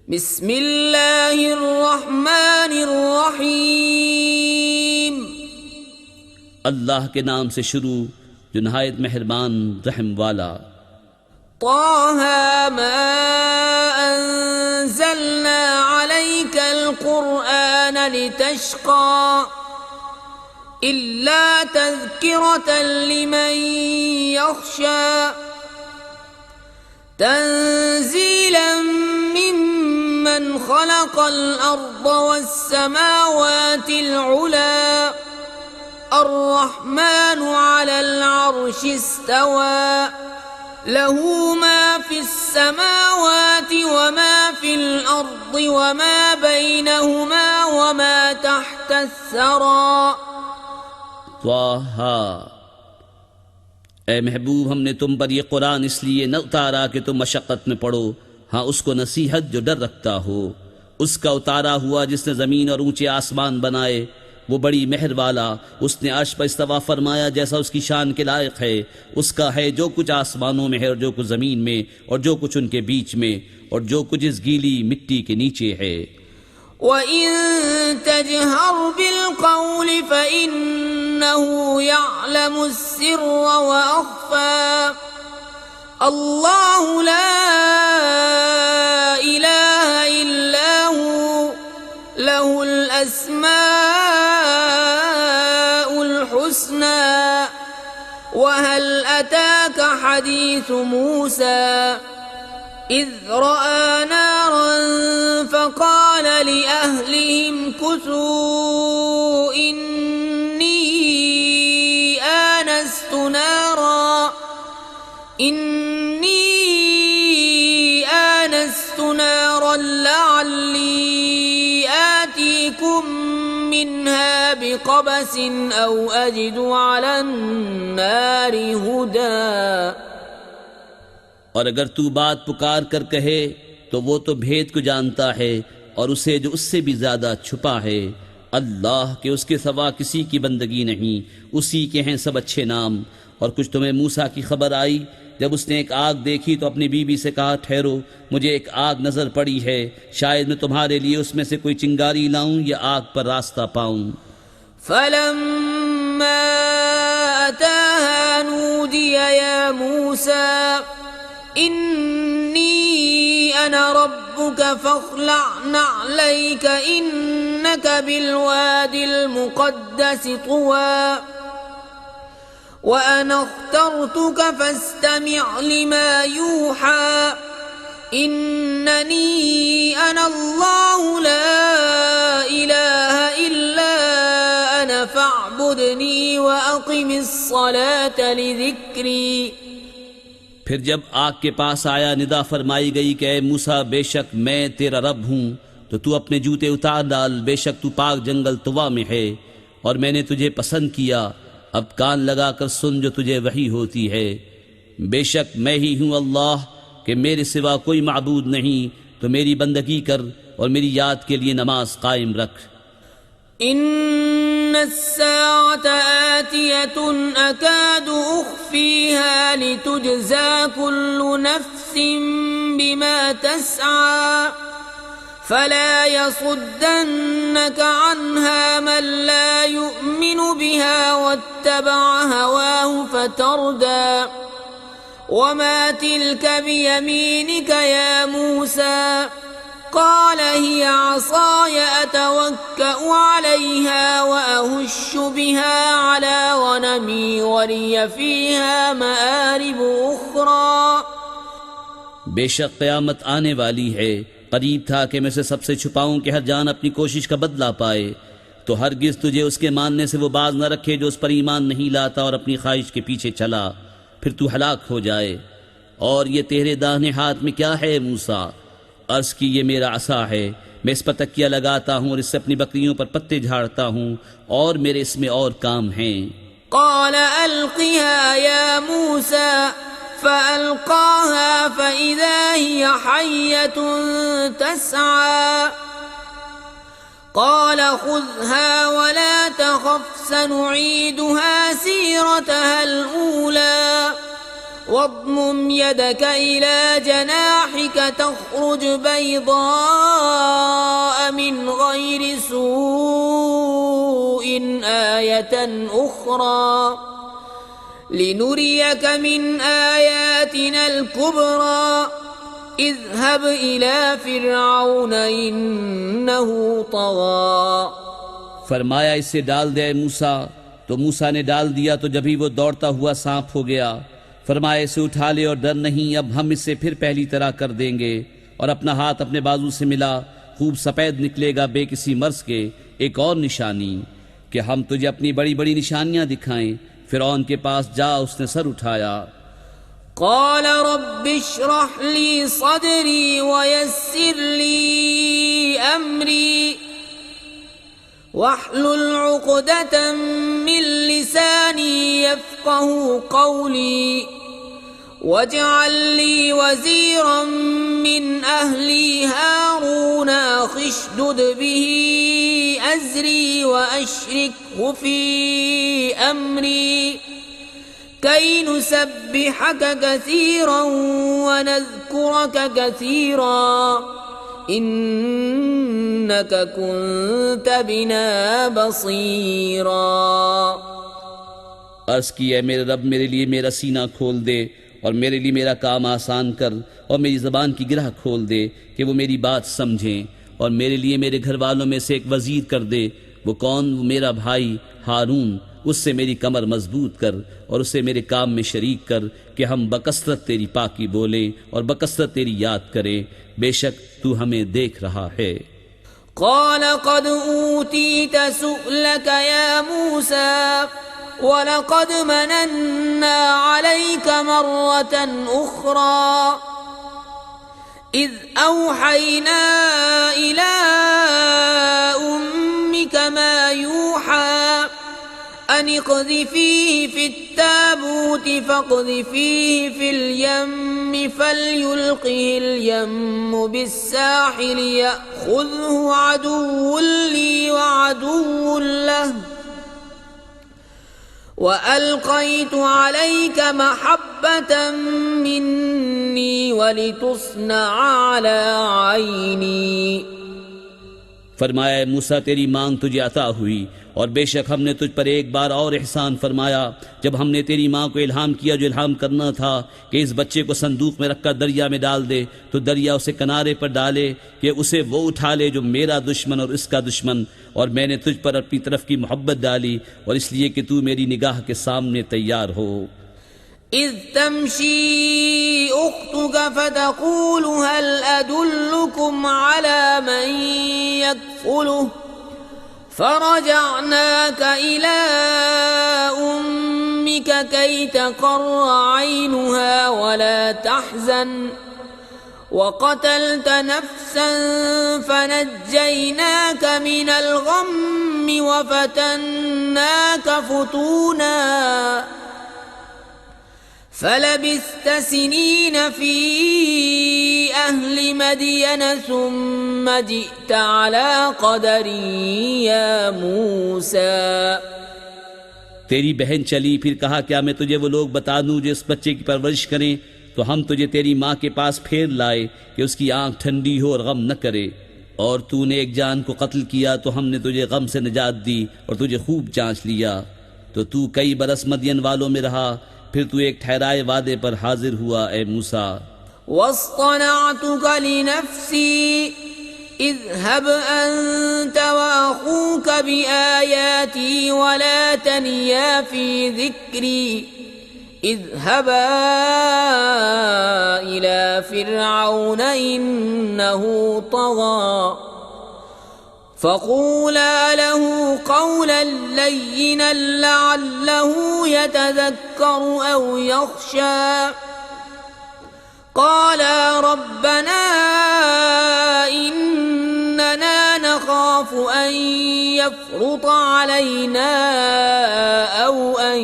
बिस्मिल्लाहिर्रहमानिर्रहीम। अल्लाह के नाम से शुरू जो नहायत मेहरबान रहम वाला। ताहा मा अंज़लना अलैकल कुरआन लितश्क़ा इल्ला तज़किरतन लिमन यख़शा तंज़ीलन मिम्मन ख़लक़ल अर्ज़ वस्समावातिल उला अर्रहमानु अलल अर्शि इस्तवा लहू मा फिस्समावाति वमा फिल अर्ज़ि वमा बैनहुमा वमा तहतस्सरा। त्वाहा, ए महबूब हमने तुम पर यह कुरान इसलिए न उतारा कि तुम मशक्क़त में पढ़ो, हाँ उसको नसीहत जो डर रखता हो। उसका उतारा हुआ जिसने ज़मीन और ऊंचे आसमान बनाए, वो बड़ी मेहर वाला। उसने अर्श पर इस्तवा फरमाया जैसा उसकी शान के लायक है। उसका है जो कुछ आसमानों में है और जो कुछ ज़मीन में और जो कुछ उनके बीच में और जो कुछ इस गीली मिट्टी के नीचे है। वइन तजहर बिलक़ौल फ़इन्नहु यअलमुस्सिर्र व अख़फ़ा अल्लाहु ला इलाहा इल्ला हु लहुल अस्माउल हुस्ना वहल अताक हदीस मूसा इज़ रअा नारन फ़क़ाल लिअहलिहिम कुसू इन्नी आनस्तु नारन लअल्ली आतीकुम मिन्हा बिक़बसिन औ अजिदु अलन नारि हुदा। और अगर तू बात पुकार कर कहे तो वो तो भेद को जानता है और उसे जो उससे भी ज्यादा छुपा है। अल्लाह के उसके सिवा किसी की बंदगी नहीं, उसी के हैं सब अच्छे नाम। और कुछ तुम्हें मूसा की खबर आई जब उसने एक आग देखी तो अपनी बीबी से कहा, ठहरो, मुझे एक आग नजर पड़ी है, शायद मैं तुम्हारे लिए उसमें से कोई चिंगारी लाऊं या आग पर रास्ता पाऊं। फलम्मा अताहा नूदिया या मूसा इन्नी अना रब्बुक फ़ख़्लअ नअलैक इन्नक बिलवादिल मुक़द्दस तुवा व अना अख़्तरतुक फ़स्तमिअ लिमा यूहा इन्ननी अना अल्लाहु ला इलाहा इल्ला अना फ़अब्दुनी व अक़िमिस्सलात लिज़िक्री। फिर जब आग के पास आया निदा फरमाई गई कि ऐ मूसा, बेशक मैं तेरा रब हूँ, तो तू अपने जूते उतार डाल, बेशक तू पाक जंगल तुवा में है और मैंने तुझे पसंद किया। अब कान लगाकर सुन जो तुझे वही होती है। बेशक मैं ही हूँ अल्लाह कि मेरे सिवा कोई माबूद नहीं, तो मेरी बंदगी कर और मेरी याद के लिए नमाज कायम रख। इन्नस्साअत आतियतुन अकादु उख्फीहा लितुज्ज़ा कुल्लु नफ्सिन बिमा तस्आ फला यसुद्दन्नक अन्हा मन ला युमिनु बिहा वत्तबअ हवाहु फतरदा वमा तिल्क बियमीनिक या मूसा क़ाल हिय असाय अतवक्कअ अलैहा व अहुश्शु बिहा अला गनमी व लिय फ़ीहा मआरिब उख़रा। बेशक क़यामत आने वाली है, करीब था कि मैं उसे सबसे छुपाऊं कि हर जान अपनी कोशिश का बदला पाए। तो हरगिज़ तुझे उसके मानने से वो बाज न रखे जो उस पर ईमान नहीं लाता और अपनी ख्वाहिश के पीछे चला, फिर तू हलाक हो जाए। और ये तेरे दाहिने हाथ में क्या है मूसा? अर्ज़ की, ये मेरा असा है, मैं इस पर तकिया लगाता हूँ और इससे अपनी बकरियों पर पत्ते झाड़ता हूँ और मेरे इसमें और काम हैं। क़ाल अल्क़िहा या मूसा फ़अल्क़ाहा फ़इज़ा हिय हय्यतुन तस्आ क़ाल ख़ुज़हा वला तख़फ़ सनुईदुहा सीरतहा अलऊला واضمم يدك إلى جناحك تخرج بيضاء من غير سوء آية أخرى لنريك من آياتنا الكبرى اذهب إلى فرعون إنه طغى. फरमाया इसे डाल दे मूसा। तो मूसा ने डाल दिया तो जब ही वो दौड़ता हुआ सांप हो गया। फरमाया इसे उठा ले और डर नहीं, अब हम इसे फिर पहली तरह कर देंगे। और अपना हाथ अपने बाजू से मिला, खूब सफेद निकलेगा बेकिसी मर्ज के। एक और निशानी कि हम तुझे अपनी बड़ी बड़ी निशानियां दिखाएं। फिरौन के पास जा, उसने सर उठाया। قال رب اشرح لي صدري ويسر لي أمري واحلل عقدة من لساني يفقه قولي واجعل لي وزيرا من أهلي هارون أخي اشدد به أزري وأشركه في أمري كي نسبحك كثيرا ونذكرك كثيرا إنك كنت بنا بصيرا. अर्ज की है मेरे रब मेरे लिए मेरा सीना खोल दे और मेरे लिए मेरा काम आसान कर और मेरी ज़बान की गिरह खोल दे कि वो मेरी बात समझें। और मेरे लिए मेरे घर वालों में से एक वजीर कर दे। वो कौन? वो मेरा भाई हारून। उससे मेरी कमर मजबूत कर और उसे मेरे काम में शरीक कर कि हम बकसरत तेरी पाकी बोले और बकसरत तेरी याद करें। बेशक तू हमें देख रहा है। قال قد أوتيت سؤلك يا موسى ولقد مننا عليك مرة أخرى إذ أوحينا إلى أمك ما يوحى أن اقذفيه في التابوت فاقذفيه في اليم فليلقه اليم بالساحل يأخذه عدو لي وعدو له وألقيت عليك محبة مني ولتصنع على عيني. फरमाया मूसा तेरी मांग तुझे अता हुई और बेशक हमने तुझ पर एक बार और एहसान फरमाया जब हमने तेरी माँ को इल्हाम किया जो इल्हाम करना था कि इस बच्चे को संदूक में रखकर दरिया में डाल दे। तो दरिया उसे किनारे पर डाले कि उसे वो उठा ले जो मेरा दुश्मन और इसका दुश्मन। और मैंने तुझ पर अपनी तरफ की मोहब्बत डाली और इसलिए कि तू मेरी निगाह के सामने तैयार हो। إذ تمشي أختك فتقول هل أدلكم على من يكفله فرجعناك إلى أمك كي تقر عينها ولا تحزن وقتلت نفسا فنجيناك من الغم وفتناك فتونا فلبثت سنين في أهل مدين ثم جئت على قدر يا موسى. तेरी बहन चली, फिर कहा क्या मैं तुझे वो लोग बता दूं जो इस बच्चे की परवरिश करें। तो हम तुझे तेरी माँ के पास फेर लाए कि उसकी आंख ठंडी हो और गम न करे। और तूने एक जान को कत्ल किया तो हमने तुझे गम से निजात दी और तुझे खूब जांच लिया। तो तू कई बरस मदियन वालों में रहा, फिर तू एक ठहराए वादे पर हाजिर हुआ ए मूसा। वस्तनअतुक लिनफ्सी इज़हब अंत वअखूक बिआयाती वला तनिया फी ज़िक्री इज़हबा इला फ़िरऔन इन्नहु तग़ा फ़क़ूला लहू क़ौलन लय्यिनन लअल्लहु यतज़क्करु औ यख़्शा क़ाला रब्बना इन्नना नख़ाफ़ु अन यफ़्रुत अलैना औ अन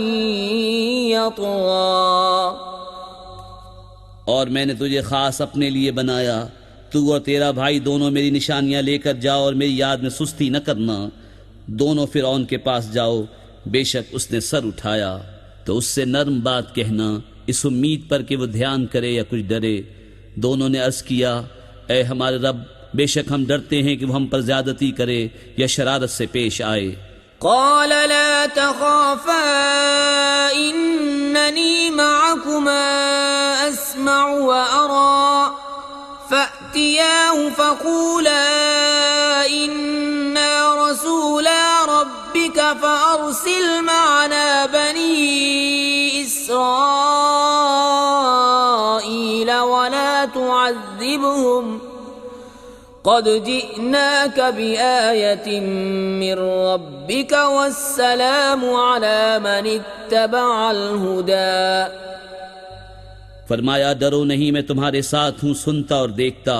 यतग़ा। और मैंने तुझे खास अपने लिए बनाया, तू और तेरा भाई दोनों मेरी निशानियां लेकर जाओ और मेरी याद में सुस्ती न करना। दोनों फिरौन के पास जाओ, बेशक उसने सर उठाया। तो उससे नर्म बात कहना इस उम्मीद पर कि वो ध्यान करे या कुछ डरे। दोनों ने अर्ज किया, ए हमारे रब, बेशक हम डरते हैं कि वो हम पर ज्यादती करे या शरारत से पेश आए। قال لا تخافا إنني معكما أسمع وأرى فأتياه فقولا إنا رسولا ربك فأرسل معنا بني إسرائيل ولا تعذبهم قد جئناك بآية من ربك والسلام على من اتبع الهدى फरमाया, डरो नहीं, मैं तुम्हारे साथ हूँ, सुनता और देखता।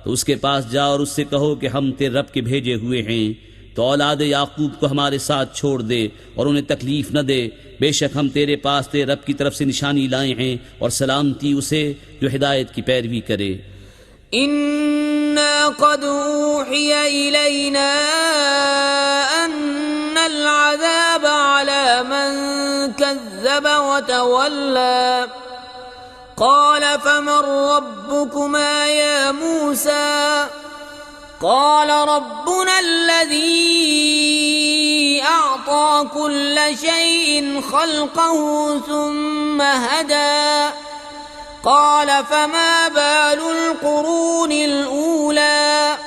तो उसके पास जाओ और उससे कहो कि हम तेरे रब के भेजे हुए हैं, तो औलाद याकूब को हमारे साथ छोड़ दे और उन्हें तकलीफ न दे। बेशक हम तेरे पास तेरे रब की तरफ से निशानी लाए हैं और सलामती उसे जो हिदायत की पैरवी करे। إنا قد أوحي إلينا أن العذاب على من كذب وتولى قال فمن ربكما يا موسى قال ربنا الذي أعطى كل شيء خلقه ثم هدى قال فما بال القرون الأولى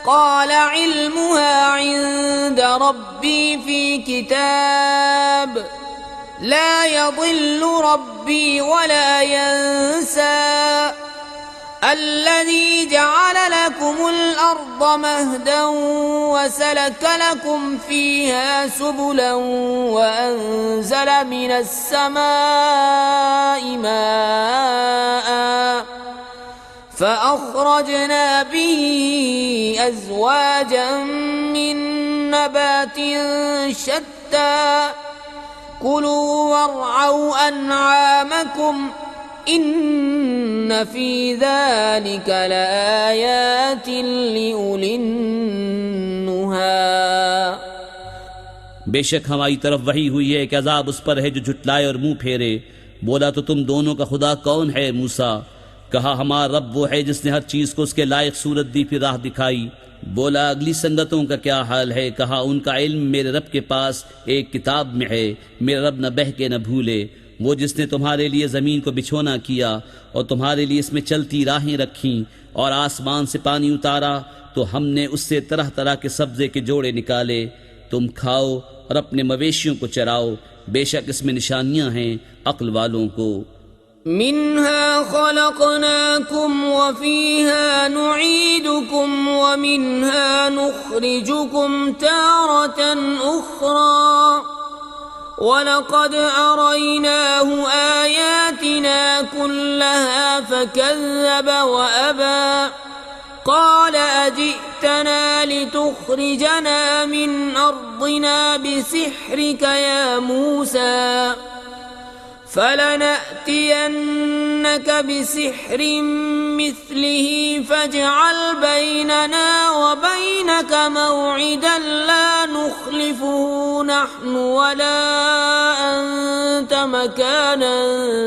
قال علمها عند ربي في كتاب لا يضل ربي ولا ينسى الذي جعل لكم الأرض مهدا وسلك لكم فيها سبلا وأنزل من السماء ماء فأخرجنا به أزواجا من نبات شتى كلوا وارعوا أنعامكم إن في ذلك لآيات لأولي النهى। बेशक हमारी तरफ वही हुई है कि अजाब उस पर है जो झुटलाए और मुंह फेरे। बोला, तो तुम दोनों का खुदा कौन है मूसा? कहा, हमारा रब वो है जिसने हर चीज को उसके लायक सूरत दी, फिर राह दिखाई। बोला, अगली संगतों का क्या हाल है? कहा, उनका इल्म मेरे रब के पास एक किताब में है, मेरा रब न बहके न भूले। वो जिसने तुम्हारे लिए ज़मीन को बिछोना किया और तुम्हारे लिए इसमें चलती राहें रखीं और आसमान से पानी उतारा, तो हमने उससे तरह तरह के सब्जे के जोड़े निकाले। तुम खाओ और अपने मवेशियों को चराओ, बेशक इसमें निशानियां हैं अक्ल वालों को। मिन्हा खलक़नाकुम व फीहा नुईदुकुम व मिन्हा नुख़रिजुकुम तारतन उख़रा वलक़द अरयनाहु आयातिना कुल्लहा फकज़्ज़ब व अबा क़ाल अजि'तना लितुख़रिजना मिन अर्दिना बिसिह्रिक या मूसा فلنأتينك بسحر مثله فاجعل بيننا وبينك موعدا لا نخلفه نحن ولا أنت مكانا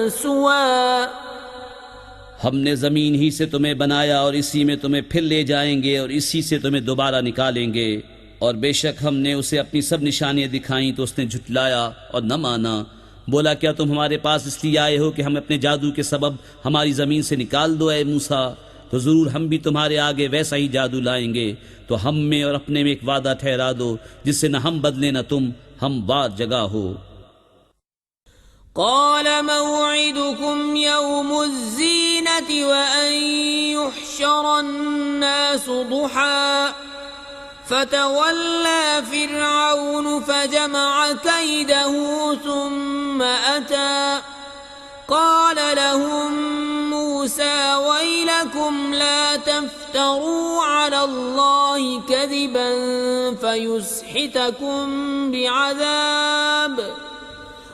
سوى। हमने ज़मीन ही से तुम्हें बनाया और इसी में तुम्हें फिर ले जाएंगे और इसी से तुम्हें दोबारा निकालेंगे। और बेशक हमने उसे अपनी सब निशानियां दिखाई तो उसने झुटलाया और न माना। बोला, क्या तुम हमारे पास इसलिए आए हो कि हम अपने जादू के सबब हमारी ज़मीन से निकाल दो ए मूसा? तो ज़रूर हम भी तुम्हारे आगे वैसा ही जादू लाएंगे। तो हम में और अपने में एक वादा ठहरा दो जिससे न हम बदले न तुम हमवार जगह हो। قال موعدكم يوم الزينة وأن يحشر الناس ضحى فتولى فرعون فجمع كيده ثم أتى قال لهم موسى ويلكم لا تفتروا على الله كذبا فيسحتكم بعذاب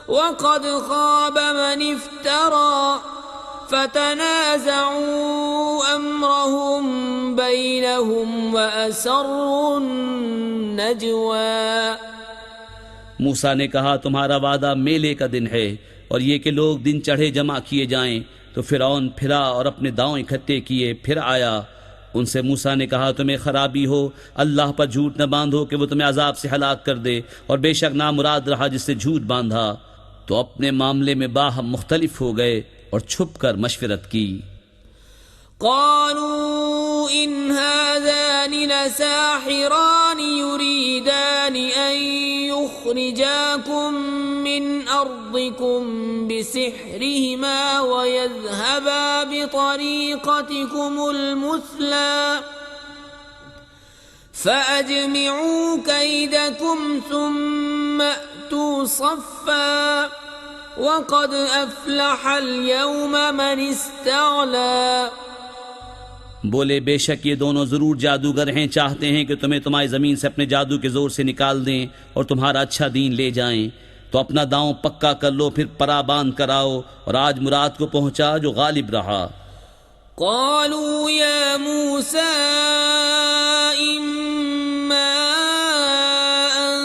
وقد خاب من افترى فتنازعوا أمرهم بينهم وأسروا النجوى। मूसा ने कहा, तुम्हारा वादा मेले का दिन है और ये कि लोग दिन चढ़े जमा किए जाएं। तो फिरौन फिरा और अपने दांव इकट्ठे किए, फिर आया। उनसे मूसा ने कहा, तुम्हें खराबी हो, अल्लाह पर झूठ न बांधो कि वो तुम्हें अजाब से हलाक कर दे, और बेशक नामुराद रहा जिससे झूठ बांधा। तो अपने मामले में बाहम मुख्तलिफ हो गए और छुप कर मशवरत की। قالوا إن هذان لساحران يريدان أن يخرجاكم من أرضكم بسحرهما ويذهبا بطريقتكم المثلى فأجمعوا كيدكم ثم أتوا صفا وقد أفلح اليوم من استعلى। बोले, बेशक ये दोनों जरूर जादूगर हैं, चाहते हैं कि तुम्हें तुम्हारी जमीन से अपने जादू के जोर से निकाल दें और तुम्हारा अच्छा दीन ले जाएं। तो अपना दांव पक्का कर लो, फिर पराबान कराओ, और आज मुराद को पहुंचा जो गालिब रहा। قالوا يا موسى إما أن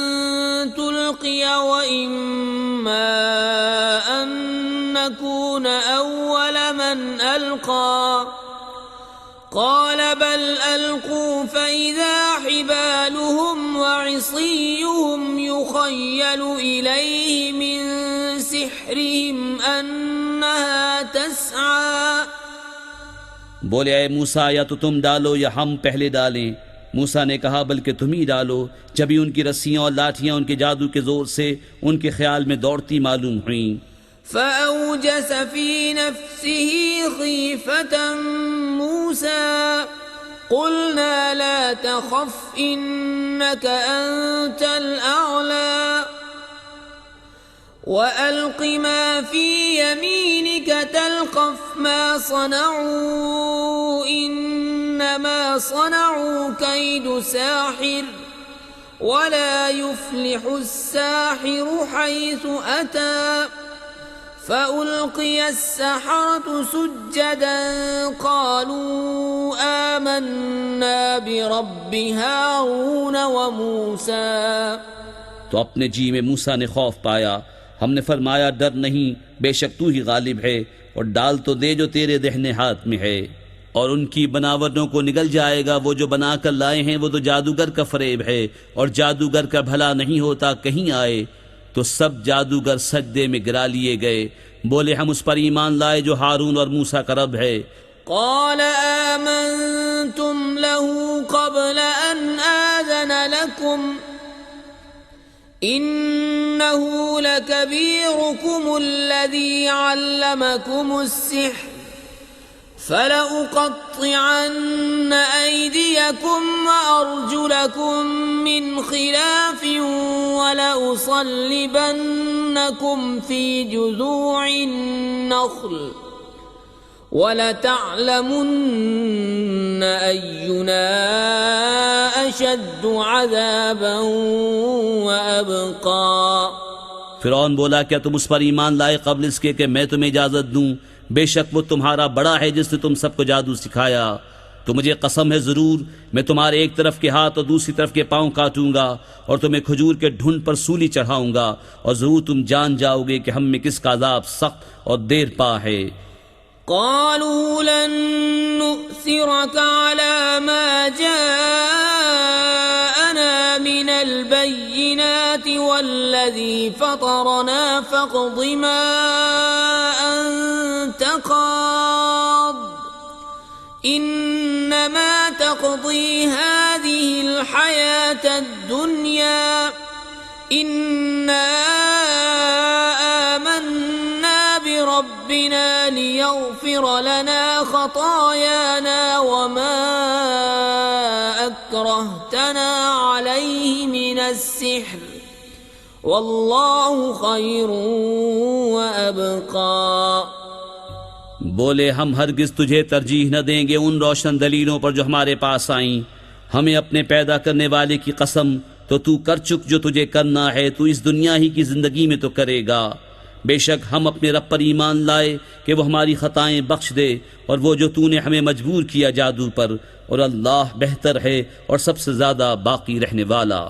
تلقي وإما أن نكون أول من ألقى قال بل ألقوا فإذا حبالهم وعصيهم يخيل إليه من سحرهم أنها تسعى। बोले, ऐ मूसा, या तो तुम डालो या हम पहले डालें। मूसा ने कहा, बल्कि तुम ही डालो। जब ही उनकी रस्सियां और लाठियां उनके जादू के जोर से उनके ख्याल में दौड़ती मालूम हुई। فأوجس في نفسه خيفة موسى قلنا لا تخف إنك أنت الأعلى وألق ما في يمينك تلقف ما صنعوا إنما صنعوا كيد ساحر ولا يفلح الساحر حيث أتى فألقي السحرة سجدا قالوا آمنا برب هارون وموسى। तो अपने जी में मूसा ने खौफ पाया। हमने फरमाया, डर नहीं, बेशक तू ही गालिब है, और डाल तो दे जो तेरे दहने हाथ में है। और उनकी बनावटों को निगल जाएगा, वो जो बना कर लाए हैं वो तो जादूगर का फरेब है, और जादूगर का भला नहीं होता कहीं आए। तो सब जादूगर सजदे में गिरा लिए गए। बोले, हम उस पर ईमान लाए जो हारून और मूसा का रब है। قال آمنتم له قبل أن آذن لكم إنه لكبيركم الذي علمكم السحر فلأقطعن أيديكم وأرجلكم من خلاف ولأصلبنكم في جذوع النخل ولتعلمن أينا أشد عذابا وأبقى। फिरौन बोला, क्या तुम उस पर ईमान लाए कबल इसके कि मैं तुम्हें इजाजत दूं? बेशक वो तुम्हारा बड़ा है जिसने तुम सबको जादू सिखाया। तो मुझे कसम है, जरूर मैं तुम्हारे एक तरफ के हाथ और दूसरी तरफ के पांव काटूंगा और तुम्हें खजूर के ढूंढ पर सूली चढ़ाऊंगा, और जरूर तुम जान जाओगे कि हम में किसका अजाब सख्त और देर पा है। قالوا لن نؤثرك على ما جاءنا من البينات والذي فطرنا فاقض ما أنت قاض إنما تقضي هذه الحياة الدنيا إنا آمنا بربنا ليغفر لنا خطايانا وما أكرهتنا عليه من السحر والله خير وأبقى। बोले, हम हरगिज तुझे तरजीह न देंगे उन रोशन दलीलों पर जो हमारे पास आईं। हमें अपने पैदा करने वाले की कसम, तो तू कर चुक जो तुझे करना है, तू इस दुनिया ही की जिंदगी में तो करेगा। बेशक हम अपने रब पर ईमान लाए कि वो हमारी खताएं बख्श दे, और वो जो तूने हमें मजबूर किया जादू पर, और अल्लाह बेहतर है और सबसे ज्यादा बाकी रहने वाला।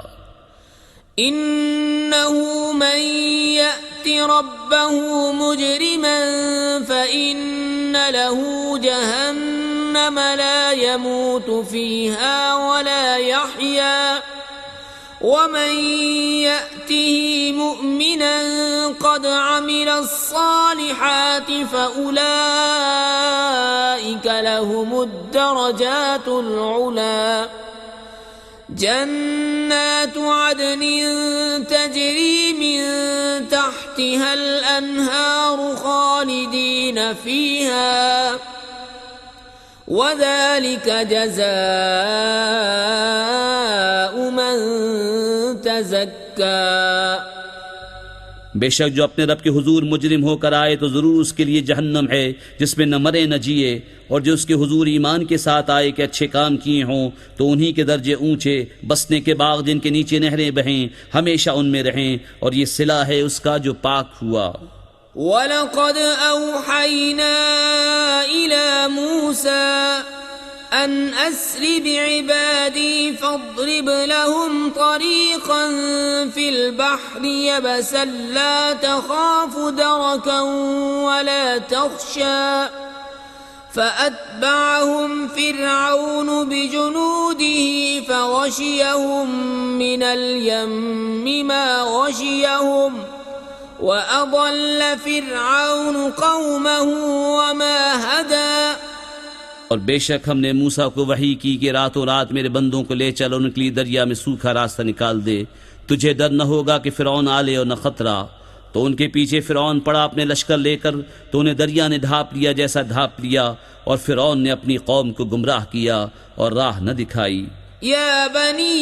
इन्नहु मन यअति ربه مجرما فإن له جهنم لا يموت فيها ولا يحيا ومن يأته مؤمنا قد عمل الصالحات فأولئك لهم الدرجات العلى جنات عدن تجري من تحتها الأنهار خالدين فيها وذلك جزاء من تزكى बेशक जो अपने रब के हुजूर मुजरिम होकर आए तो ज़रूर उसके लिए जहन्नम है जिसमें न मरे न जिए, और जो उसके हुजूर ईमान के साथ आए कि अच्छे काम किए हों तो उन्हीं के दर्जे ऊंचे, बसने के बाग जिनके नीचे नहरें बहें, हमेशा उनमें रहें, और ये सिला है उसका जो पाक हुआ। वलक़द औहयना इला मूसा अन अस्रि बिइबादी फद्रिब लहुम तरीक़न फिल बहरि यबसन ला तख़ाफ़ु दरकन वला तख़शा फअत्बअहुम फ़िरऔन बिजुनूदिही फ़ग़शियहुम मिनल यम्मि मा ग़शियहुम वअضल फ़िरऔन क़ौमहु वमा हदा। और बेशक हमने मूसा को वही की कि रातों रात मेरे बंदों को ले चल और उनके लिए दरिया में सूखा रास्ता निकाल दे, तुझे डर न होगा कि फ़िरौन आ ले और न खतरा। तो उनके पीछे फ़िरौन पड़ा अपने लश्कर लेकर, तो उन्हें दरिया ने ढांप लिया जैसा ढांप लिया, और फ़िरौन ने अपनी कौम को गुमराह किया और राह न दिखाई। या बनी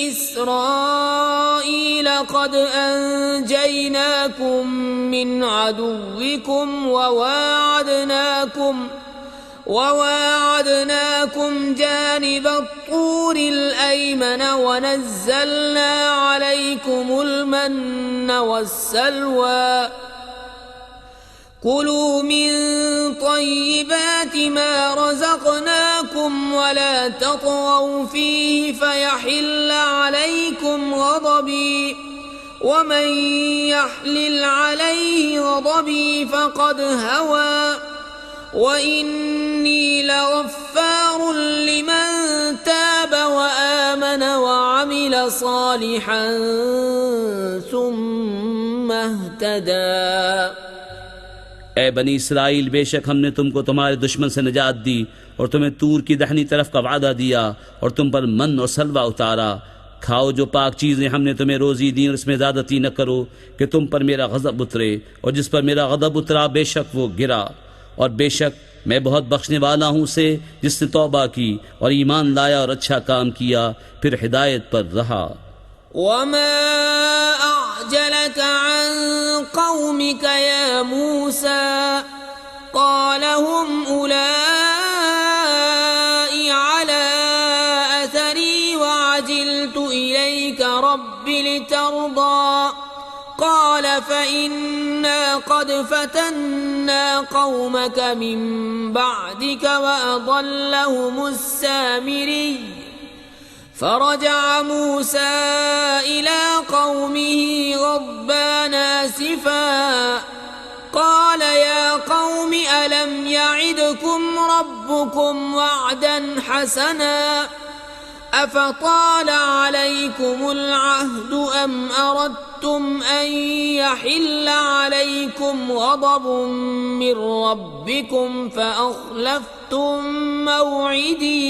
इस्राईल क़द अंजयनाकुम मिन अदुव्विकुम ववाअदनाकुम जानिबत तूरिल अयमन वनज़्ज़लना अलैकुमुल मन्न वस्सलवा कुलू मिन तय्यिबाति मा रज़क़नाकुम वला तत्गौ फ़ीहि फ़यहिल्ल अलैकुम ग़ज़बी वमन यहलिल अलैहि ग़ज़बी फ़क़द हवा वइन्नी लग़फ़ारुन लिमन ताब वआमन वअमिल सालिहन सुम्मा इह्तदा। ए बनी इसराइल, बेशक हमने तुमको तुम्हारे दुश्मन से निजात दी और तुम्हें तूर की दहनी तरफ का वादा दिया और तुम पर मन और सलवा उतारा। खाओ जो पाक चीज़ें हमने तुम्हें रोज़ी दी और इसमें ज़्यादती न करो कि तुम पर मेरा गज़ब उतरे, और जिस पर मेरा गज़ब उतरा बेशक वो गिरा। और बेशक मैं बहुत बख्शने वाला हूँ उसे जिसने तौबा की और ईमान लाया और अच्छा काम किया, फिर हिदायत पर रहा। वमा अअजलक अन कौमिक या मूसा क़ाल हुम उलाई अला अथरी वअजिल्तु इलैक रब्बि लितर्दा क़ाल फ़इन्ना क़द फ़तन्ना क़ौमक मिन बअदिक वअضल्लहुमुस सामिरी फ़रजअ मूसा इला क़ौमिही ग़ضबान आसिफ़ा क़ाल या क़ौमि अलम यअिदकुम रब्बुकुम वअदन हसना अफ़ताल अलैकुमुल अहदु अम अरदतुम अन यहिल्ल अलैकुम ग़ज़बुम मिन रब्बिकुम फ़अख़लफ़्तुम मौइदी।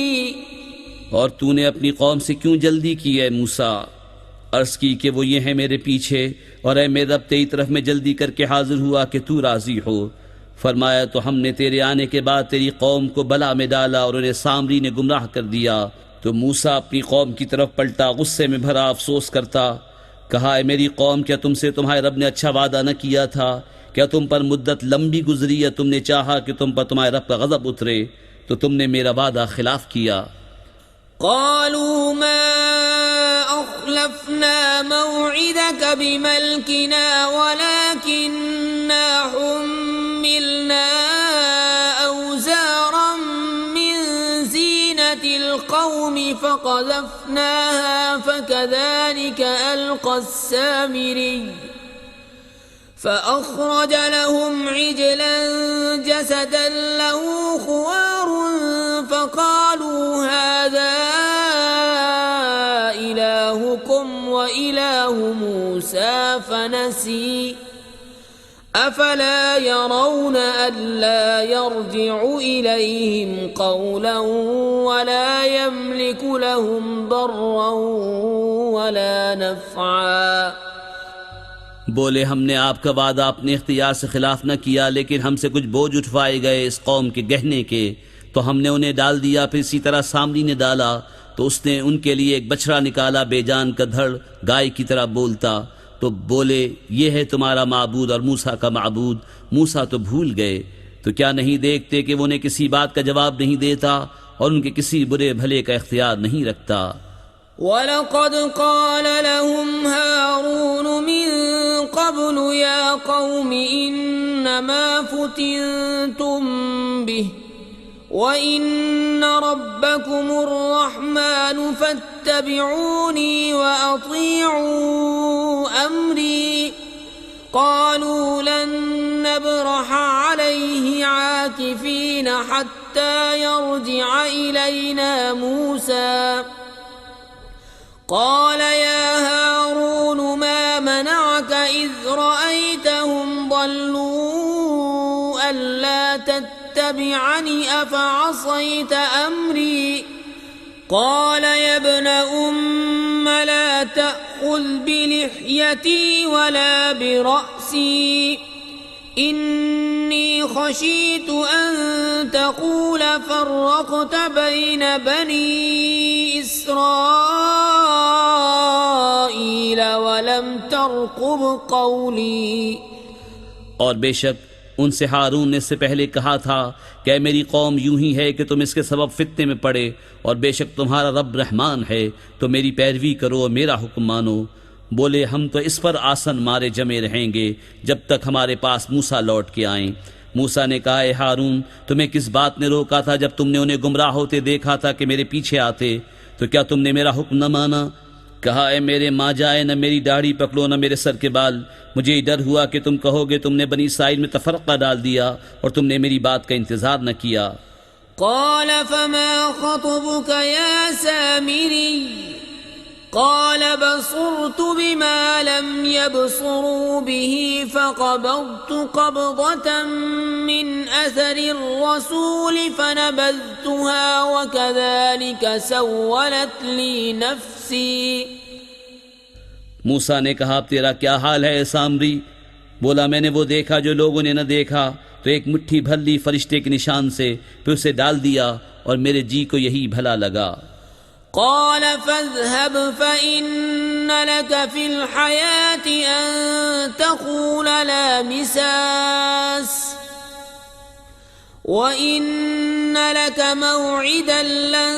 और तूने अपनी कौम से क्यों जल्दी की है मूसा? अर्ज़ की कि वो ये है मेरे पीछे, और ऐ मेरे रब तेरी तरफ में जल्दी करके हाजिर हुआ कि तू राज़ी हो। फरमाया तो हमने तेरे आने के बाद तेरी कौम को बला में डाला और उन्हें सामरी ने गुमराह कर दिया। तो मूसा अपनी कौम की तरफ पलटा, गुस्से में भरा अफसोस करता। कहा, है मेरी कौम, क्या तुमसे तुम्हारे रब ने अच्छा वादा न किया था? क्या तुम पर मुद्दत लंबी गुजरी है? तुमने चाहा कि तुम पर तुम्हारे रब का गज़ब उतरे तो तुमने मेरा वादा खिलाफ किया। क़ालू मा अख़लफ़ना मौइदक बिमल्किना वलाकिन्ना हुम्मिलना औज़ारन मिन ज़ीनतिल क़ौमि फ़क़ज़फ़नाहा फ़कज़ालिक فأخرج لهم عجلا جسدا له خوار فقالوا هذا إلهكم وإله موسى فنسي أفلا يرون ألا يرجع إليهم قولا ولا يملك لهم ضرا ولا نفعا। बोले हमने आपका वादा अपने इख्तियार से खिलाफ न किया, लेकिन हमसे कुछ बोझ उठवाए गए इस कौम के गहने के, तो हमने उन्हें डाल दिया। फिर इसी तरह सामरी ने डाला तो उसने उनके लिए एक बछड़ा निकाला, बेजान का धड़ गाय की तरह बोलता। तो बोले ये है तुम्हारा माबूद और मूसा का माबूद। मूसा तो भूल गए, तो क्या नहीं देखते कि वो उन्हें किसी बात का जवाब नहीं देता और उनके किसी बुरे भले का इख्तियार नहीं रखता। वलक़द क़ाल लहुम हारून मिन क़ब्लु या क़ौमि इन्नमा फ़ुतिनतुम बिह व इन्न रब्बकुमुर रहमानु फत्तबिऊनी व अतीऊ अम्री। क़ालू लन नब्रह अलैहि आकिफ़ीन हत्ता यरजिअ इलैना मूसा। قال يا هارون ما منعك إذ رأيتهم ضلوا ألا تتبعني أفعصيت أمري؟ قال يا ابن أم لا تأخذ بلحيتي ولا برأسي إني خشيت أن تقول فرقت بين بني إسرائيل ولم ترقب قولي। और बेशक उनसे हारून ने इससे पहले कहा था कि मेरी कौम यूं ही है कि तुम इसके सबब फित्ने में पड़े, और बेशक तुम्हारा रब रहमान है, तो मेरी पैरवी करो और मेरा हुक्म मानो। बोले हम तो इस पर आसन मारे जमे रहेंगे जब तक हमारे पास मूसा लौट के आएं। मूसा ने कहा, ए हारून, तुम्हें किस बात ने रोका था जब तुमने उन्हें गुमराह होते देखा था कि मेरे पीछे आते? तो क्या तुमने मेरा हुक्म न माना? कहा, ए मेरे माँ जाए, न मेरी दाढ़ी पकड़ो न मेरे सर के बाल। मुझे डर हुआ कि तुम कहोगे तुमने बनी इस्राइल में तफरका डाल दिया और तुमने मेरी बात का इंतजार न किया। क़ाल फ़मा ख़तुबुक या सामिरी? क़ाल बसुरतु बिमा लम यबसुरू बिही फ़क़बज़्तु क़ब्ज़तन मिन अथरि रसूल फ़नबज़्तुहा वकज़ालिक सव्वलत ली नफ़्सी। मूसा ने कहा, अब तेरा क्या हाल है सामरी? बोला, मैंने वो देखा जो लोगों ने न देखा, तो एक मुट्ठी भर ली फरिश्ते के निशान से, फिर उसे डाल दिया और मेरे जी को यही भला लगा। क़ाल फ़ज़हब फ़इन्न लक फ़िल हयाति अन तक़ूल ला मिसास व इन्न लक मौइदन लन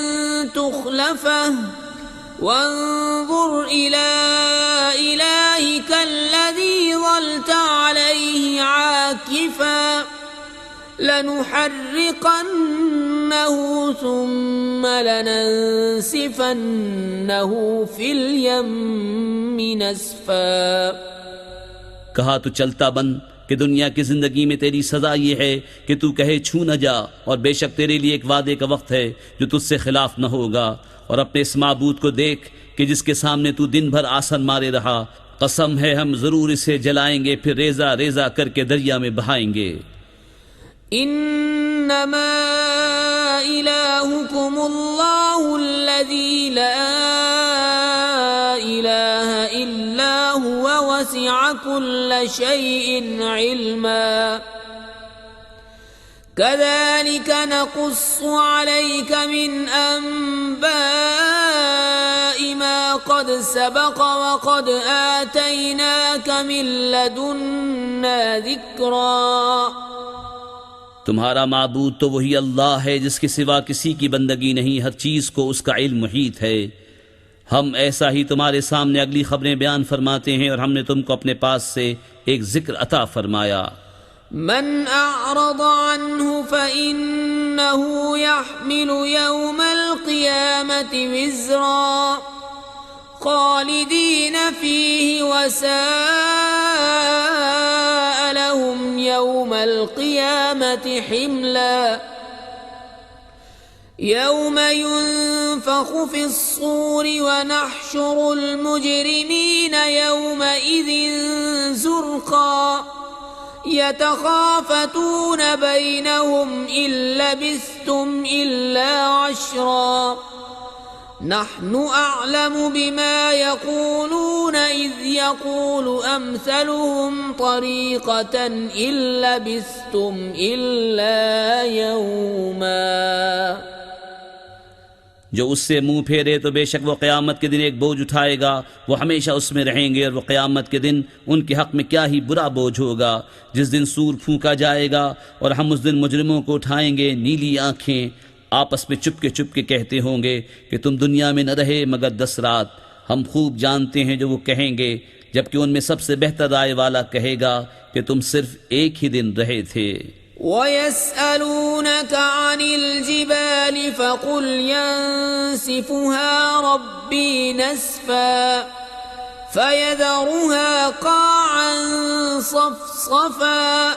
तुख़लफ़ह वंज़ुर इला इलाहिक अल्लज़ी ज़ल्त अलैहि आकिफ़ा लनुहर्रिक़न्नहु सुम्मा लनंसिफ़न्नहु फ़िल यम्मि नस्फ़ा। कहा, तू चलता बन कि दुनिया की जिंदगी में तेरी सजा ये है कि तू कहे छू न जा, और बेशक तेरे लिए एक वादे का वक्त है जो तुझसे खिलाफ न होगा। और अपने इस माबूद को देख कि जिसके सामने तू दिन भर आसन मारे रहा, कसम है हम जरूर इसे जलाएंगे, फिर रेजा रेजा करके दरिया में बहाएंगे। इन्नमा इलाहुकुमुल्लाहुल्लज़ी ला इलाहा इल्ला हुवा वसिअ कुल्ल शैइन इल्मा कज़ालिक नक़ुस्सु अलैक मिन अंबाइ मा क़द सबक़ व क़द आतैनाक मिन लदुन्ना ज़िक्रा। तुम्हारा माबूद तो वही अल्लाह है जिसके सिवा किसी की बंदगी नहीं, हर चीज को उसका इल्म मुहीत है। हम ऐसा ही तुम्हारे सामने अगली खबरें बयान फरमाते हैं, और हमने तुमको अपने पास से एक जिक्र अता फरमाया। मन अअरद अन्हु फइन्नहु यहमिलु यौमल क़ियामति विज़रा खालिदीन फ़ीहि वसाअ يوم القيامة حملا يوم ينفخ في الصور ونحشر المجرمين يومئذ زرقا يتخافتون بينهم إن لبثتم إلا عشرا نحن أعلم بما يقولون إذ يقول أمثلهم طريقة إن لبثتم إلا يوما। जो उससे मुंह फेरे तो बेशक वो क़यामत के दिन एक बोझ उठाएगा, वो हमेशा उसमें रहेंगे, और वो क़यामत के दिन उनके हक़ में क्या ही बुरा बोझ होगा जिस दिन सूर फूंका जाएगा और हम उस दिन मुजरिमों को उठाएंगे। नीली आँखें आपस में चुपके चुपके कहते होंगे कि तुम दुनिया में न रहे मगर 10 रात। हम खूब जानते हैं जो वो कहेंगे, जबकि उनमें सबसे बेहतर राय वाला कहेगा कि तुम सिर्फ एक ही दिन रहे थे। وَيَسْأَلُونَكَ عَنِ الْجِبَالِ فَقُلْ يَنسِفُهَا رَبِّي نَسْفًا فَيَذَرُهَا قَاعًا صَفْصَفًا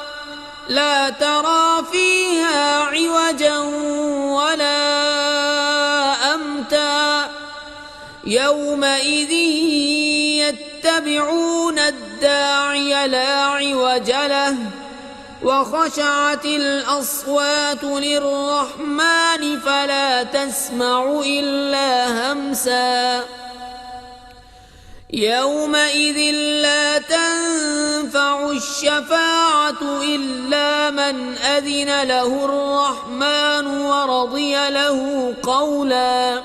لا ترى فيها عوجا ولا أمتا يومئذ يتبعون الداعي لا عوج له وخشعت الأصوات للرحمن فلا تسمع إلا همسا يومئذ لا تنفع الشفاعة إلا من أذن له الرحمن ورضي له قولا।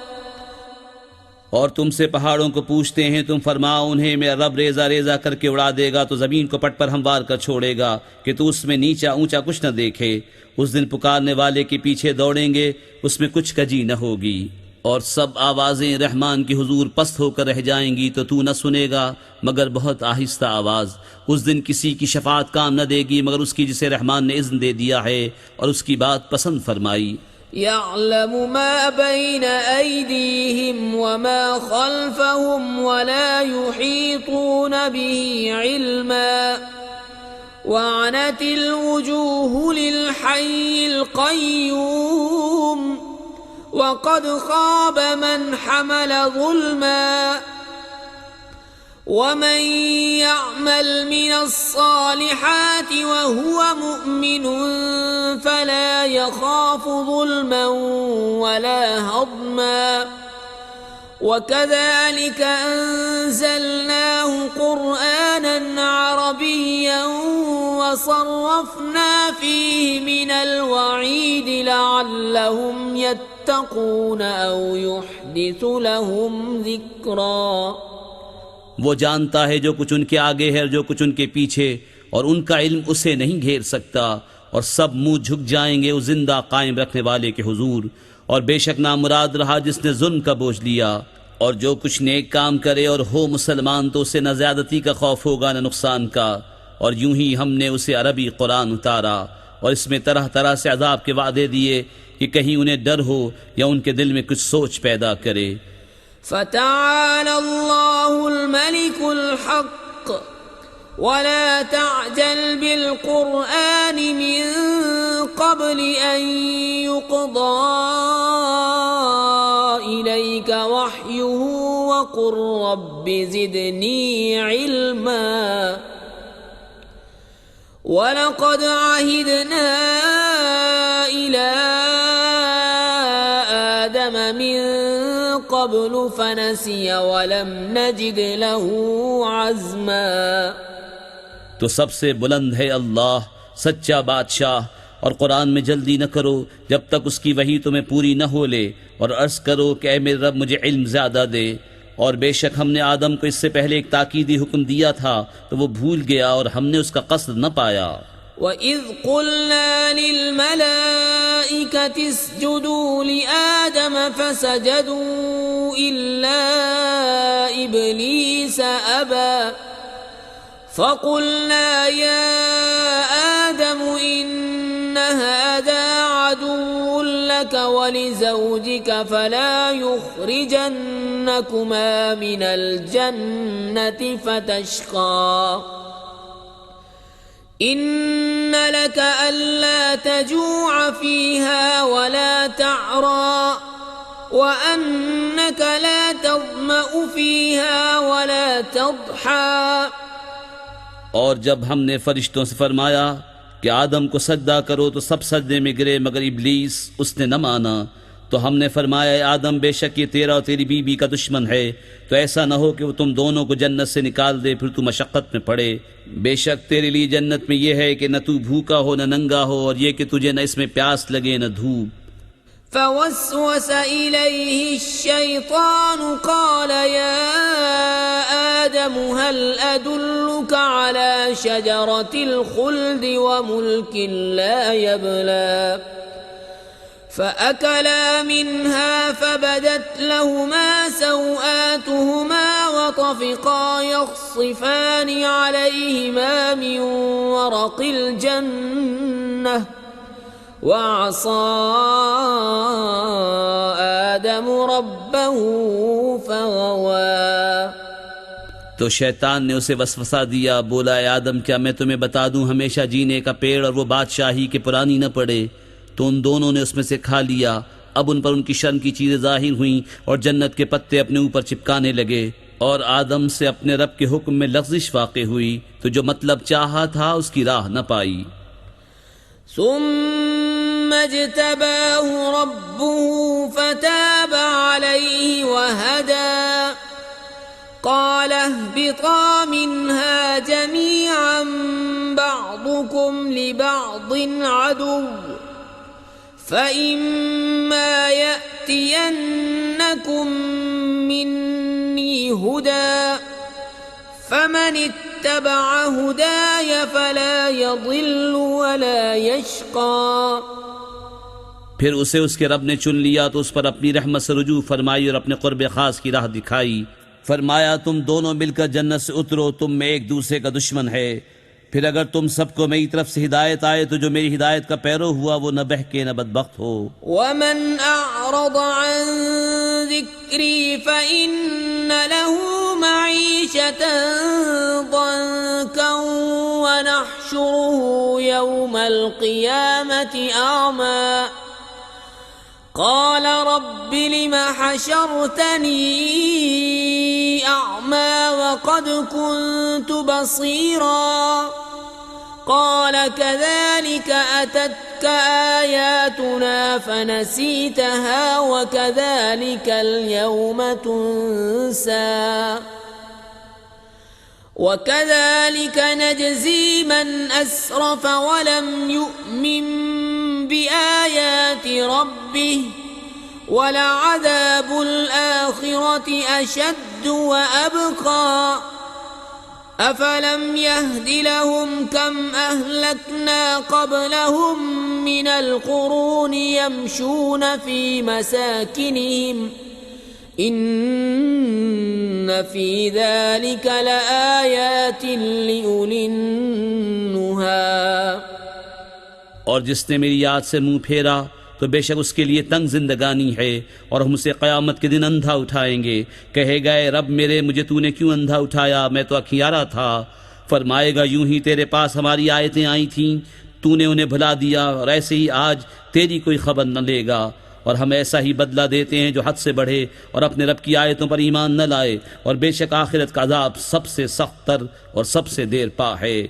और तुमसे पहाड़ों को पूछते हैं, तुम फरमाओ उन्हें मेरा रब रेजा रेजा करके उड़ा देगा तो ज़मीन को पट पर हमवार कर छोड़ेगा कि तू उसमें नीचा ऊंचा कुछ न देखे। उस दिन पुकारने वाले के पीछे दौड़ेंगे, उसमें कुछ कजी न होगी, और सब आवाज़ें रहमान की हुजूर पस्त होकर रह जाएंगी तो तू न सुनेगा मगर बहुत आहिस्ता आवाज़। उस दिन किसी की शफाअत काम न देगी मगर उसकी जिसे रहमान ने इज़्न दे दिया है और उसकी बात पसंद फरमाई। يعلم ما بين أيديهم وما خلفهم ولا يحيطون به علما وعنت الوجوه للحي القيوم وقد خاب من حمل ظلما ومن يعمل من الصالحات وهو مؤمن فلا يخاف ظلما ولا هضما وكذلك أنزلناه قرآنا عربيا وصرفنا فيه من الوعيد لعلهم يتقون أو يحدث لهم ذكرا। वो जानता है जो कुछ उनके आगे है और जो कुछ उनके पीछे, और उनका इल्म उसे नहीं घेर सकता, और सब मुंह झुक जाएंगे उस जिंदा कायम रखने वाले के हुजूर। और बेशक नामुराद रहा जिसने जुल्म का बोझ लिया, और जो कुछ नेक काम करे और हो मुसलमान तो उसे न ज्यादती का खौफ होगा न नुकसान का। और यूं ही हमने उसे अरबी कुरान उतारा और इसमें तरह तरह से अजाब के वादे दिए कि कहीं उन्हें डर हो या उनके दिल में कुछ सोच पैदा करे। فتعالى الله الملك الحق ولا تعجل بالقرآن من قبل أن يقضى إليك وحيه وقل رب زدني علما ولقد عهدنا إلى آدم من قبل فنسي ولم نجد له عزما। तो सबसे बुलंद है अल्लाह सच्चा बादशाह, और कुरान में जल्दी न करो जब तक उसकी वही तुम्हें पूरी न हो ले, और अर्ज करो कि ऐ मेरे रब मुझे इल्म ज्यादा दे। और बेशक हमने आदम को इससे पहले एक ताकीदी हुक्म दिया था तो वो भूल गया और हमने उसका कस्द न पाया। وَإِذْ قُلْنَا لِلْمَلَائِكَةِ اسْجُدُوا لِآدَمَ فَسَجَدُوا إِلَّا إِبْلِيسَ أَبَى فَقُلْنَا يَا آدَمُ إِنَّ هَذَا عَدُوٌّ لَكَ وَلِزَوْجِكَ فَلَا يُخْرِجَنَّكُمَا مِنَ الْجَنَّةِ فَتَشْقَى إن لك ألا تجوع فيها ولا تعرى وأنك لا تظمأ فيها ولا تضحى. और जब हमने फरिश्तों से फरमाया कि आदम को सजदा करो तो सब सजदे में गिरे मगर इब्लीस उसने न माना, तो हमने फरमाया आदम बेशक ये तेरा और तेरी बीबी का दुश्मन है, तो ऐसा न हो कि वो तुम दोनों को जन्नत से निकाल दे फिर तू मशक्कत में पड़े. बेशक तेरे लिए जन्नत में ये है कि न तू भूखा हो न नंगा हो, और ये कि तुझे न इसमें प्यास लगे न धूप. فوسوس إليه الشيطان قال يا آدم هل أدلك على شجرة الخلد وملك لا يبلى. فأكلا منها فبدت لهما سوآتهما وطفقا يخصفان عليهما من ورق الجنة وعصى آدم ربه فغوى. तो शैतान ने उसे वसवसा दिया, बोला आदम क्या मैं तुम्हें बता दूं हमेशा जीने का पेड़ और वो बादशाही के पुरानी न पड़े. तो उन दोनों ने उसमें से खा लिया. अब उन पर उनकी शर्म की चीजें जाहिर हुईं और जन्नत के पत्ते अपने ऊपर चिपकाने लगे, और आदम से अपने रब के हुक्म में लग़ज़िश वाक़े हुई, तो जो मतलब चाहा था उसकी राह न पाई. ثم اجتباه ربه فتاب عليه وهدى. قال اهبطا منها جميعا بعضكم لبعض عدو فإما يأتينكم مني هدى فمن اتبع هداي فلا يضل ولا يشقى. फिर उसे उसके रब ने चुन लिया तो उस पर अपनी रहमत से रुजू फरमाई और अपने क़ुर्ब खास की राह दिखाई. फरमाया तुम दोनों मिलकर जन्नत से उतरो, तुम में एक दूसरे का दुश्मन है. फिर अगर तुम सबको मेरी तरफ से हिदायत आए तो जो मेरी हिदायत का पैरो हुआ वो न बहके न बदबख्त हो. वमन अअरद अन ज़िक्री फ़इन्न लहू मईशतन ज़ंकन वनहशुरुहु यौमल क़ियामति अअमा. قال رب لم حشرتني أعمى وقد كنت بصيرا. قال كذلك أتتك آياتنا فنسيتها وكذلك اليوم تنسى. وكذلك نجزي من أسرف ولم يؤمن بآيات ربه ولعذاب الآخرة أشد وأبقى. أفلم يهد لهم كم أهلكنا قبلهم من القرون يمشون في مساكنهم إن في ذلك لآيات لأولي النهى. और जिसने मेरी याद से मुंह फेरा तो बेशक उसके लिए तंग जिंदगानी है, और हम उसे क़यामत के दिन अंधा उठाएंगे. कहेगा ए रब मेरे मुझे तूने क्यों अंधा उठाया, मैं तो अखियारा था. फरमाएगा यूं ही तेरे पास हमारी आयतें आई थीं, तूने उन्हें भुला दिया, और ऐसे ही आज तेरी कोई खबर न लेगा. और हम ऐसा ही बदला देते हैं जो हद से बढ़े और अपने रब की आयतों पर ईमान न लाए, और बेशक आखिरत का अज़ाब सबसे सख्त तर और सबसे देर पा है.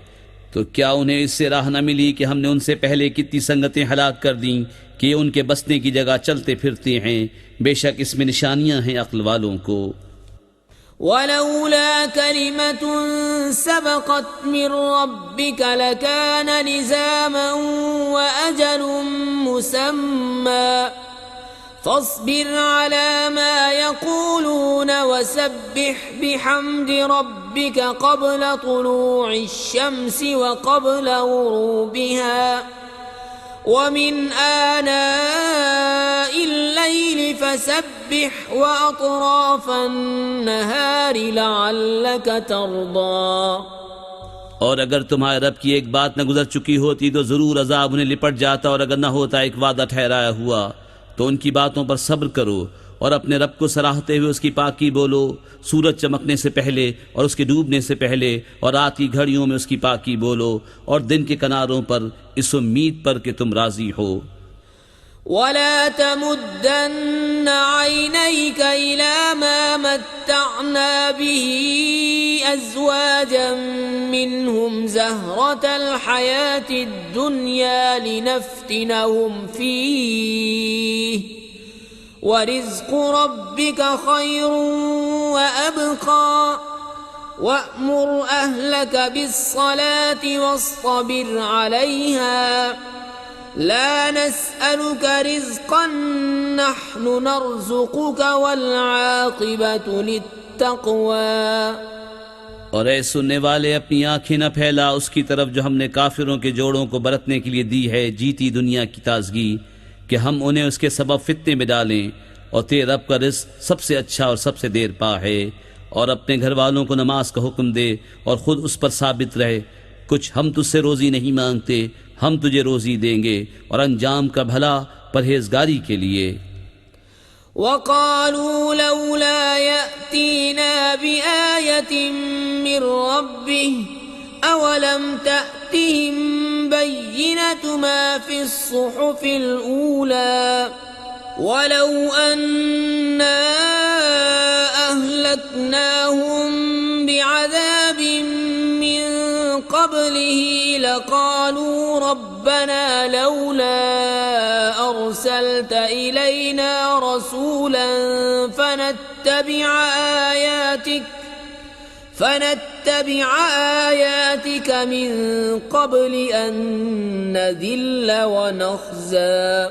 तो क्या उन्हें इससे राह न मिली कि हमने उनसे पहले कितनी संगतें हलाक कर दी कि ये उनके बसने की जगह चलते फिरते हैं. बेशक इसमें निशानियां हैं अक्ल वालों को. वलौला कलिमतुन सबक़त मिन रब्बिक लकान लिज़ामन व अजलुन मुसम्मा. فاصبر على ما يقولون وسبح بحمد ربك قبل طلوع الشمس وقبل غروبها ومن آناء الليل فسبح وأطراف النهار لعلك ترضى. और अगर तुम्हारे रब की एक बात न गुजर चुकी होती तो जरूर अजाब उन्हें लिपट जाता, और अगर न होता एक वादा ठहराया हुआ. तो उनकी बातों पर सब्र करो और अपने रब को सराहते हुए उसकी पाकी बोलो सूरज चमकने से पहले और उसके डूबने से पहले, और रात की घड़ियों में उसकी पाकी बोलो और दिन के किनारों पर, इस उम्मीद पर कि तुम राजी हो। ولا تمدن عينيك إلى ما متعنا به أزواجا منهم زهرة الحياة الدنيا لنفتنهم فيه ورزق ربك خير وأبقى وأمر أهلك بالصلاة واصطبر عليها لا نسألك رزقا نحن نرزقك والعاقبة للتقوى। और ऐ सुनने वाले, अपनी आंखें न फैला उसकी तरफ जो हमने काफिरों के जोड़ों को बरतने के लिए दी है जीती दुनिया की ताजगी, कि हम उन्हें उसके सबब फितने में डालें, और तेरे रब का रिज़्क़ सबसे अच्छा और सबसे देर पा है। और अपने घर वालों को नमाज का हुक्म दे और खुद उस पर साबित रहे। कुछ हम तुझसे रोजी नहीं मांगते, हम तुझे रोजी देंगे, और अंजाम का भला परहेजगारी के लिए। وقالوا لولا يأتينا بآية من ربه أولم تأتهم بينة ما في الصحف الأولى ولو أنا أهلكناهم بعذاب من قبله لقالوا ربنا لولا أرسلت إلينا رسولا فنتبع آياتك من قبل أن نذل ونخزى।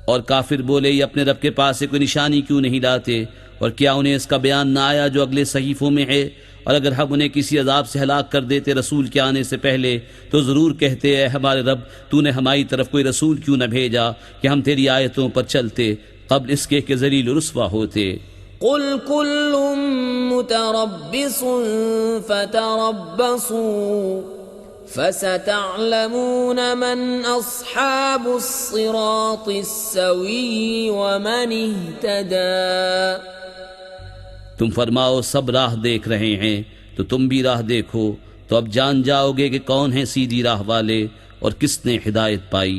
और काफिर बोले, ये अपने रब के पास से कोई निशानी क्यों नहीं लाते, और क्या उन्हें इसका बयान ना आया जो अगले सहीफों में है। और अगर हम उन्हें किसी अजाब से हलाक कर देते रसूल के आने से पहले, तो ज़रूर कहते हैं हमारे रब, तूने हमारी तरफ कोई रसूल क्यों न भेजा कि हम तेरी आयतों पर चलते, क़ब्ल इसके कि ज़लील रुस्वा होते। कुल कुल्लुम मुतरब्बिसुन फतरब्बसू फसतअलमून मन अस्हाबुस सिरातिस सवी व मन इह्तदा। तुम फरमाओ सब राह देख रहे हैं, तो तुम भी राह देखो, तो अब जान जाओगे कि कौन है सीधी राह वाले और किसने हिदायत पाई।